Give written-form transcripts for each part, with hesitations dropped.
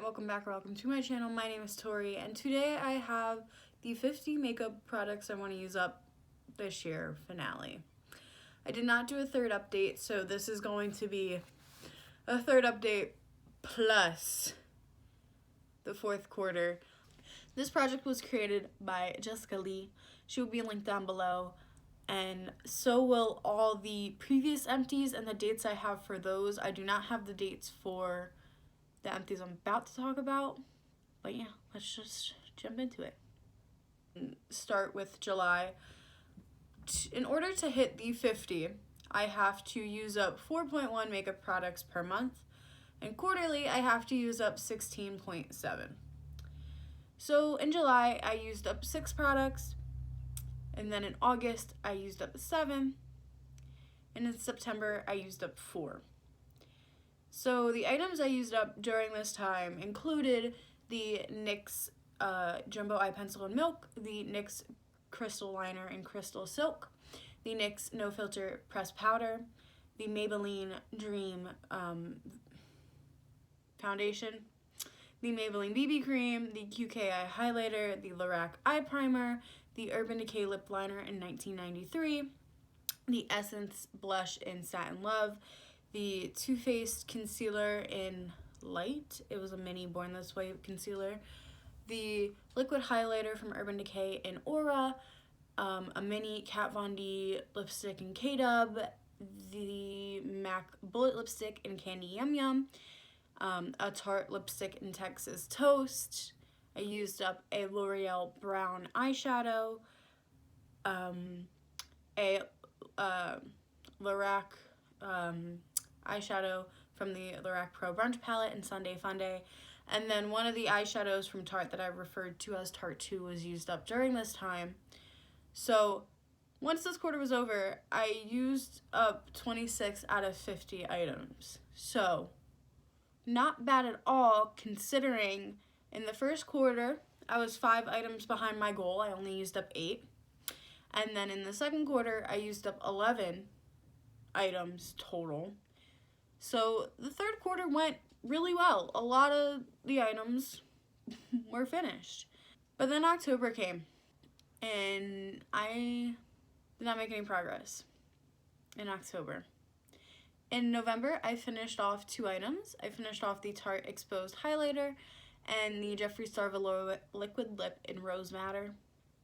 welcome back or welcome to my channel. My name is Tori, and today I have the 50 makeup products I want to use up this year finale. I did not do a third update, so this is going to be a third update plus the fourth quarter. This project was created by Jessica Lee. She will be linked down below, and so will all the previous empties and the dates I have for those. I do not have the dates for the empties I'm about to talk about, but yeah, let's just jump into it. Start with July. In order to hit the 50, I have to use up 4.1 makeup products per month, and quarterly I have to use up 16.7. So in July I used up 6 products, and then in August I used up 7, and in September I used up 4. So the items I used up during this time included the NYX Jumbo Eye Pencil in Milk, the NYX Crystal Liner in Crystal Silk, the NYX No Filter Pressed Powder, the Maybelline Dream Foundation, the Maybelline BB Cream, the QK Eye Highlighter, the Lorac Eye Primer, the Urban Decay Lip Liner in 1993, the Essence Blush in Satin Love, the Too Faced Concealer in Light. It was a mini Born This Way concealer. The liquid highlighter from Urban Decay in Aura. A mini Kat Von D lipstick in K-Dub. The MAC Bullet lipstick in Candy Yum Yum. A Tarte lipstick in Texas Toast. I used up a L'Oreal brown eyeshadow. A Lorac eyeshadow from the Lorac Pro Brunch Palette in Sunday Funday. And then one of the eyeshadows from Tarte that I referred to as Tarte 2 was used up during this time. So once this quarter was over, I used up 26 out of 50 items. So not bad at all, considering in the first quarter I was 5 items behind my goal. I only used up 8. And then in the second quarter I used up 11 items total. So the third quarter went really well. A lot of the items were finished. But then October came, and I did not make any progress in October. In November, I finished off 2 items. I finished off the Tarte Exposed Highlighter and the Jeffree Star Velour Liquid Lip in Rose Madder.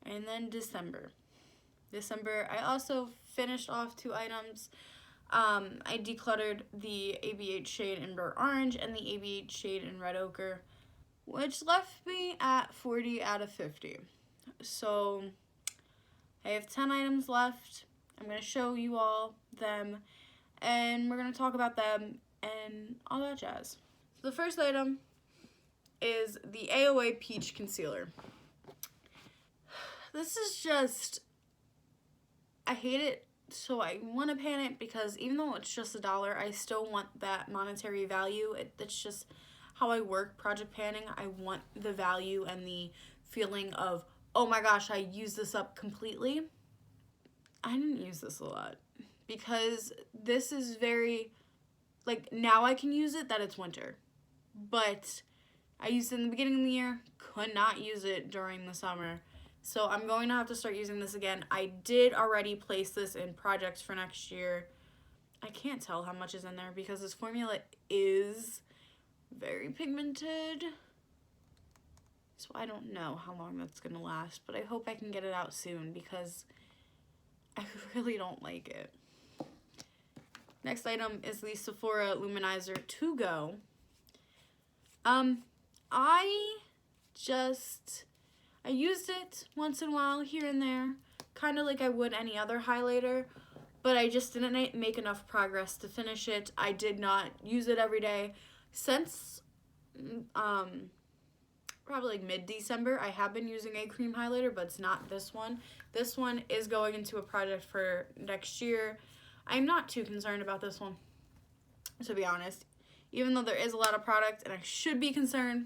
And then December, I also finished off 2 items. I decluttered the ABH shade in Burnt Orange and the ABH shade in Red Ochre, which left me at 40 out of 50. So I have 10 items left. I'm going to show you all them, and we're going to talk about them and all that jazz. So the first item is the AOA Peach Concealer. This is just, I hate it. So I want to pan it because even though it's just $1, I still want that monetary value. That's just how I work project panning. I want the value and the feeling of, oh my gosh, I used this up completely. I didn't use this a lot because this is very, like, now I can use it that it's winter. But I used it in the beginning of the year, could not use it during the summer. So I'm going to have to start using this again. I did already place this in projects for next year. I can't tell how much is in there because this formula is very pigmented. So I don't know how long that's going to last, but I hope I can get it out soon because I really don't like it. Next item is the Sephora Luminizer To Go. I used it once in a while here and there, kind of like I would any other highlighter, but I just didn't make enough progress to finish it. I did not use it every day. Since probably like mid-December, I have been using a cream highlighter, but it's not this one. This one is going into a project for next year. I'm not too concerned about this one, to be honest, even though there is a lot of product and I should be concerned.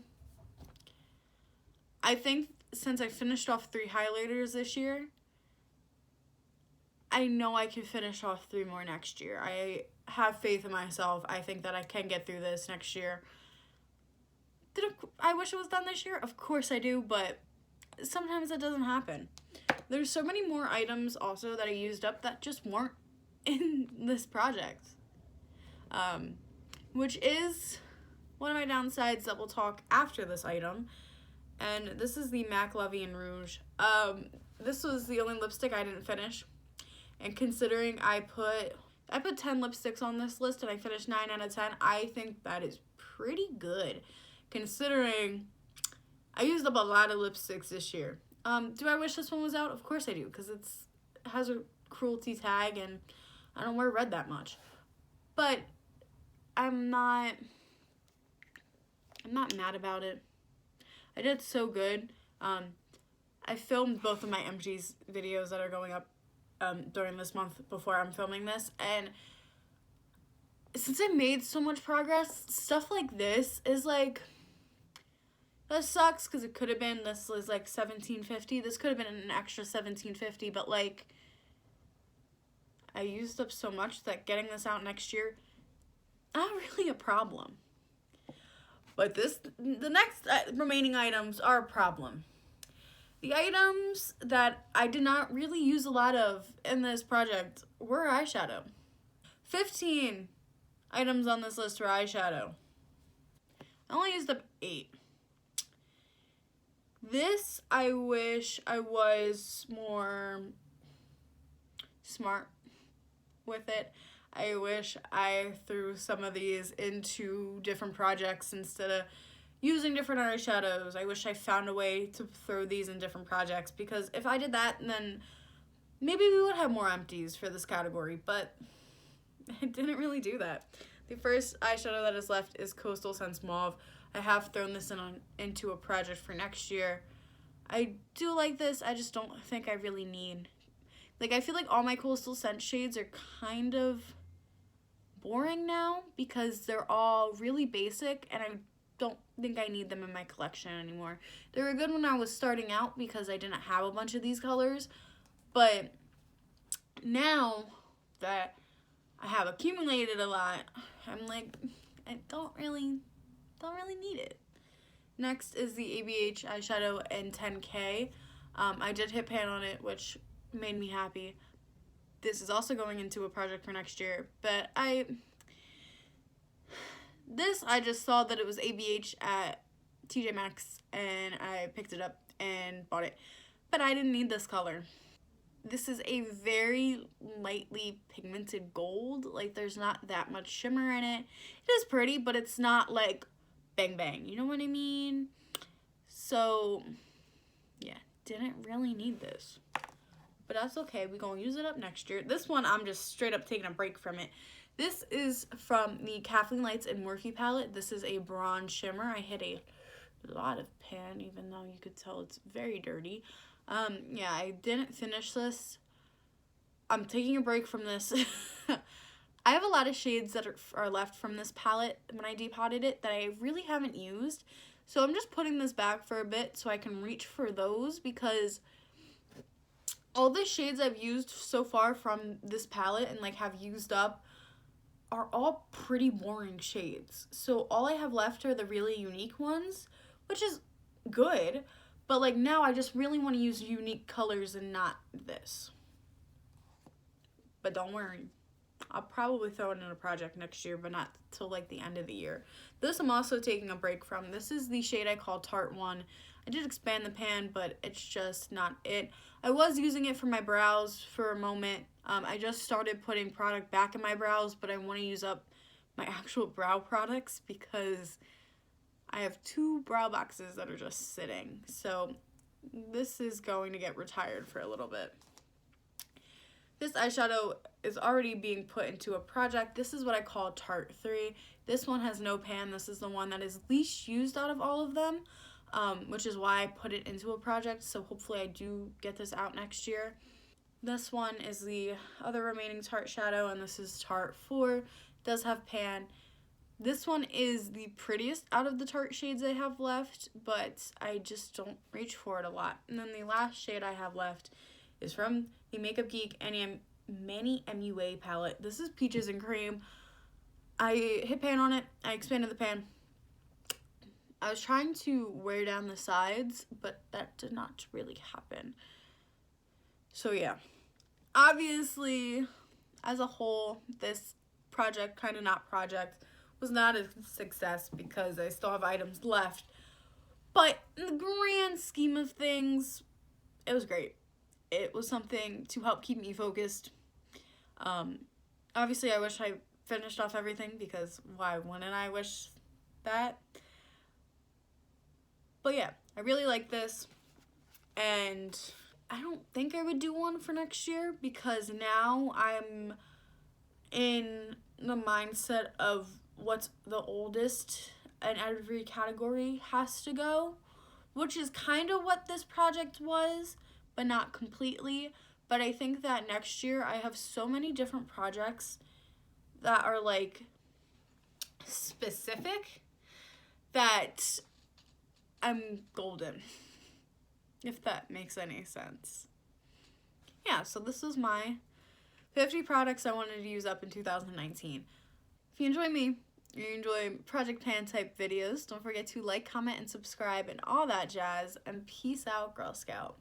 I think since I finished off 3 highlighters this year, I know I can finish off 3 more next year. I have faith in myself. I think that I can get through this next year. I wish it was done this year? Of course I do, but sometimes it doesn't happen. There's so many more items also that I used up that just weren't in this project. Which is one of my downsides that we'll talk after this item. And this is the MAC La Vie en Rouge. This was the only lipstick I didn't finish. And considering I put 10 lipsticks on this list and I finished 9 out of 10, I think that is pretty good. Considering I used up a lot of lipsticks this year. Do I wish this one was out? Of course I do, because it has a cruelty tag and I don't wear red that much. But I'm not mad about it. I did so good. I filmed both of my MG's videos that are going up during this month before I'm filming this, and since I made so much progress, stuff like this is like, that sucks because it could have been, this was like $17.50. This could have been an extra $17.50, but like, I used up so much that getting this out next year, not really a problem. But the next remaining items are a problem. The items that I did not really use a lot of in this project were eyeshadow. 15 items on this list were eyeshadow. I only used up 8. This, I wish I was more smart with it. I wish I threw some of these into different projects instead of using different eyeshadows. I wish I found a way to throw these in different projects, because if I did that, then maybe we would have more empties for this category, but I didn't really do that. The first eyeshadow that is left is Coastal Scents Mauve. I have thrown this into a project for next year. I do like this, I just don't think I really need. Like, I feel like all my Coastal Scent shades are kind of boring now because they're all really basic, and I don't think I need them in my collection anymore. They were good when I was starting out because I didn't have a bunch of these colors, but now that I have accumulated a lot, I'm like, I don't really need it. Next is the ABH eyeshadow in 10K. I did hit pan on it, which made me happy. This is also going into a project for next year, but I just saw that it was ABH at TJ Maxx and I picked it up and bought it, but I didn't need this color. This is a very lightly pigmented gold. Like, there's not that much shimmer in it. It is pretty, but it's not like bang bang, you know what I mean? So yeah, didn't really need this, but that's okay. We're gonna use it up next year. This one, I'm just straight up taking a break from it. This is from the Kathleen Lights and Morphe palette. This is a bronze shimmer. I hit a lot of pan, even though you could tell it's very dirty. Yeah, I didn't finish this. I'm taking a break from this. I have a lot of shades that are left from this palette when I depotted it that I really haven't used. So I'm just putting this back for a bit so I can reach for those, because all the shades I've used so far from this palette and like have used up are all pretty boring shades. So all I have left are the really unique ones, which is good. But like now I just really want to use unique colors and not this. But don't worry, I'll probably throw it in a project next year, but not till like the end of the year. This I'm also taking a break from. This is the shade I call Tarte 1. I did expand the pan, but it's just not it. I was using it for my brows for a moment. I just started putting product back in my brows, but I want to use up my actual brow products because I have 2 brow boxes that are just sitting. So this is going to get retired for a little bit. This eyeshadow is already being put into a project. This is what I call Tarte 3. This one has no pan. This is the one that is least used out of all of them, which is why I put it into a project. So hopefully I do get this out next year. This one is the other remaining Tarte shadow, and this is Tarte 4. It does have pan. This one is the prettiest out of the Tarte shades I have left, but I just don't reach for it a lot. And then the last shade I have left is from the Makeup Geek Manny MUA palette. This is Peaches and Cream. I hit pan on it. I expanded the pan. I was trying to wear down the sides, but that did not really happen. So yeah, obviously, as a whole, this project, kind of not project, was not a success because I still have items left. But in the grand scheme of things, it was great. It was something to help keep me focused. Obviously, I wish I finished off everything because why wouldn't I wish that? But yeah, I really like this. And I don't think I would do one for next year because now I'm in the mindset of what's the oldest in every category has to go, which is kind of what this project was, but not completely. But I think that next year I have so many different projects that are like specific that I'm golden, if that makes any sense. Yeah, so this was my 50 products I wanted to use up in 2019. If you enjoy me, you enjoy project plan type videos, don't forget to like, comment, and subscribe and all that jazz. And peace out, Girl Scout.